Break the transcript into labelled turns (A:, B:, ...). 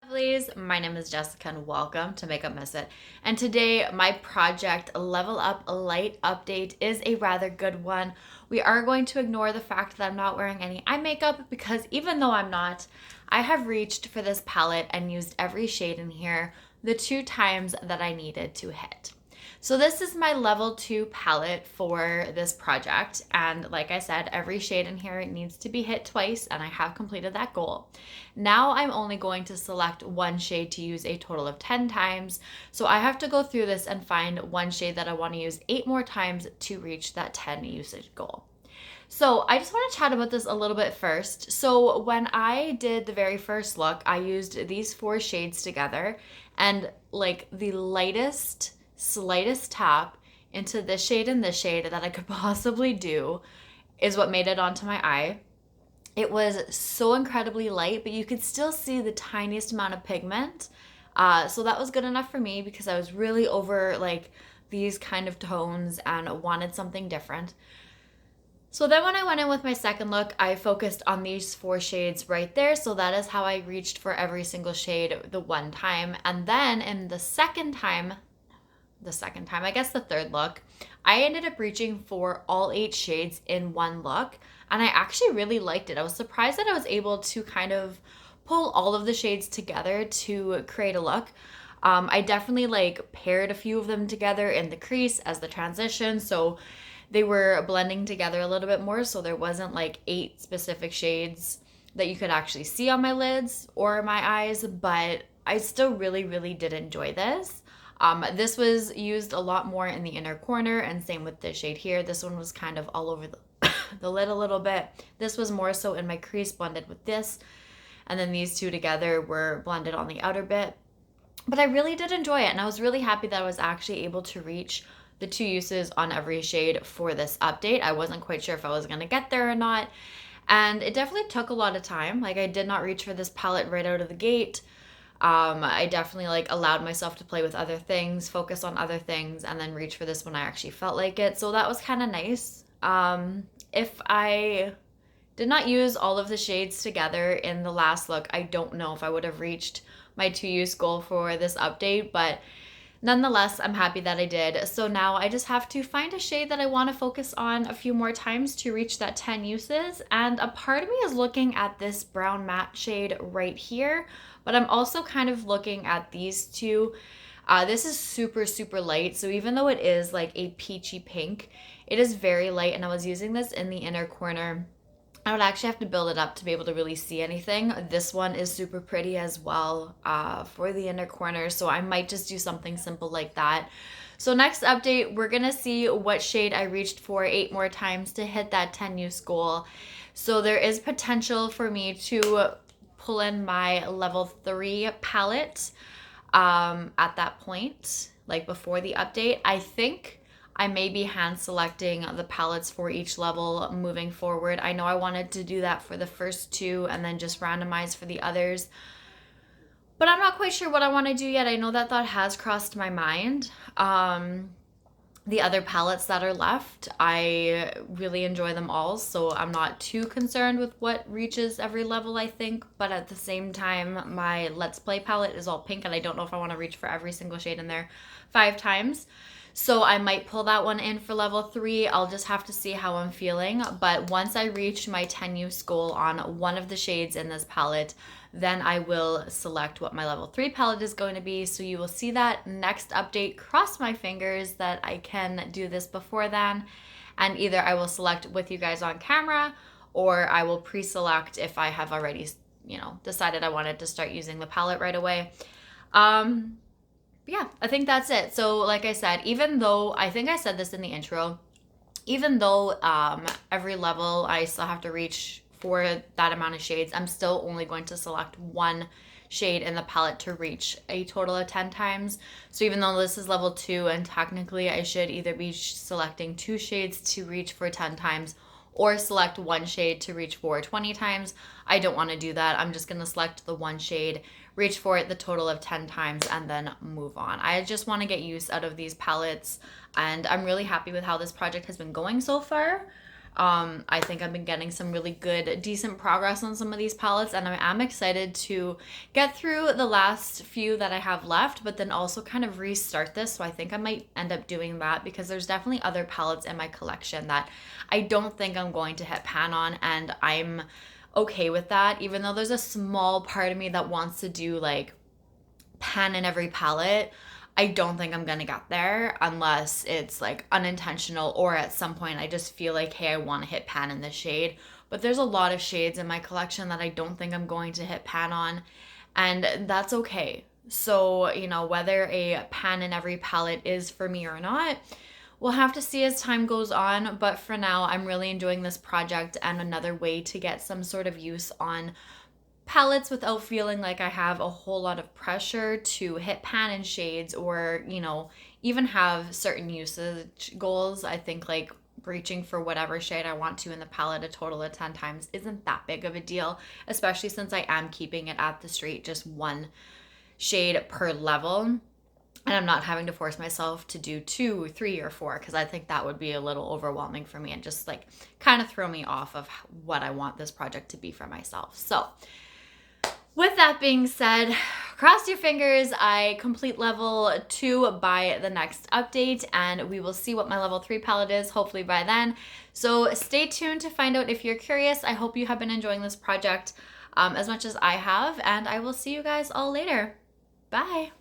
A: Lovelies, my name is Jessica and welcome to Makeup.misfit. And today my project Level Up Light update is a rather good one. We are going to ignore the fact that I'm not wearing any eye makeup because even though I'm not, I have reached for this palette and used every shade in here the 2 times that I needed to hit. So this is my level 2 palette for this project, and like I said, every shade in here needs to be hit twice, and I have completed that goal. Now I'm only going to select one shade to use a total of 10 times, so I have to go through this and find one shade that I want to use 8 more times to reach that 10 usage goal. So I just want to chat about this a little bit first. So when I did the very first look, I used these 4 shades together, and like the lightest slightest tap into this shade and this shade that I could possibly do is what made it onto my eye. It was so incredibly light, but you could still see the tiniest amount of pigment. So that was good enough for me because I was really over like these kind of tones and wanted something different. So then when I went in with my second look, I focused on these 4 shades right there. So that is how I reached for every single shade the one time. And then in I guess the third look, I ended up reaching for all 8 shades in one look, and I actually really liked it. I was surprised that I was able to kind of pull all of the shades together to create a look. I definitely like paired a few of them together in the crease as the transition, so they were blending together a little bit more, so there wasn't like 8 specific shades that you could actually see on my lids or my eyes, but I still really did enjoy this. This was used a lot more in the inner corner, and same with this shade here. This one was kind of all over the lid a little bit. This was more so in my crease blended with this, and then these two together were blended on the outer bit. But I really did enjoy it, and I was really happy that I was actually able to reach the 2 uses on every shade for this update. I wasn't quite sure if I was going to get there or not, and it definitely took a lot of time. Like, I did not reach for this palette right out of the gate. I definitely like allowed myself to play with other things, focus on other things, and then reach for this when I actually felt like it. So that was kind of nice. If I did not use all of the shades together in the last look, I don't know if I would have reached my 2 use goal for this update, but nonetheless, I'm happy that I did. So now I just have to find a shade that I want to focus on a few more times to reach that 10 uses. And a part of me is looking at this brown matte shade right here, but I'm also kind of looking at these two. This is super light. So even though it is like a peachy pink, it is very light. And I was using this in the inner corner. I would actually have to build it up to be able to really see anything. This one is super pretty as well for the inner corner, so I might just do something simple like that. So next update, we're gonna see what shade I reached for 8 more times to hit that 10 use goal. So there is potential for me to pull in my level 3 palette at that point, like before the update. I think I may be hand selecting the palettes for each level moving forward. I know I wanted to do that for the first 2 and then just randomize for the others, but I'm not quite sure what I want to do yet. I know that thought has crossed my mind. The other palettes that are left, I really enjoy them all, so I'm not too concerned with what reaches every level, I think. But at the same time, my Let's Play palette is all pink, and I don't know if I want to reach for every single shade in there 5 times. So I might pull that one in for level 3. I'll just have to see how I'm feeling. But once I reach my 10 use goal on one of the shades in this palette, then I will select what my level 3 palette is going to be. So you will see that next update. Cross my fingers that I can do this before then. And either I will select with you guys on camera, or I will pre-select if I have already, decided I wanted to start using the palette right away. Yeah, I think that's it. So like I said, even though, I think I said this in the intro, even though every level I still have to reach for that amount of shades, I'm still only going to select one shade in the palette to reach a total of 10 times. So even though this is level 2 and technically I should either be selecting 2 shades to reach for 10 times or select 1 shade to reach for 20 times, I don't want to do that. I'm just going to select the 1 shade, reach for it the total of 10 times, and then move on. I just want to get use out of these palettes, and I'm really happy with how this project has been going so far. I think I've been getting some really good, decent progress on some of these palettes, and I am excited to get through the last few that I have left, but then also kind of restart this. So I think I might end up doing that because there's definitely other palettes in my collection that I don't think I'm going to hit pan on, and I'm okay with that, even though there's a small part of me that wants to do like pan in every palette. I don't think I'm gonna get there unless it's like unintentional, or at some point I just feel like, hey, I want to hit pan in this shade. But there's a lot of shades in my collection that I don't think I'm going to hit pan on, and that's okay. So, whether a pan in every palette is for me or not, we'll have to see as time goes on. But for now, I'm really enjoying this project and another way to get some sort of use on palettes without feeling like I have a whole lot of pressure to hit pan in shades, or, even have certain usage goals. I think like reaching for whatever shade I want to in the palette a total of 10 times isn't that big of a deal, especially since I am keeping it at the straight, just one shade per level. And I'm not having to force myself to do 2, 3, or 4, because I think that would be a little overwhelming for me and just like kind of throw me off of what I want this project to be for myself. So with that being said, cross your fingers, I complete level 2 by the next update, and we will see what my level 3 palette is, hopefully by then. So stay tuned to find out if you're curious. I hope you have been enjoying this project as much as I have, and I will see you guys all later. Bye!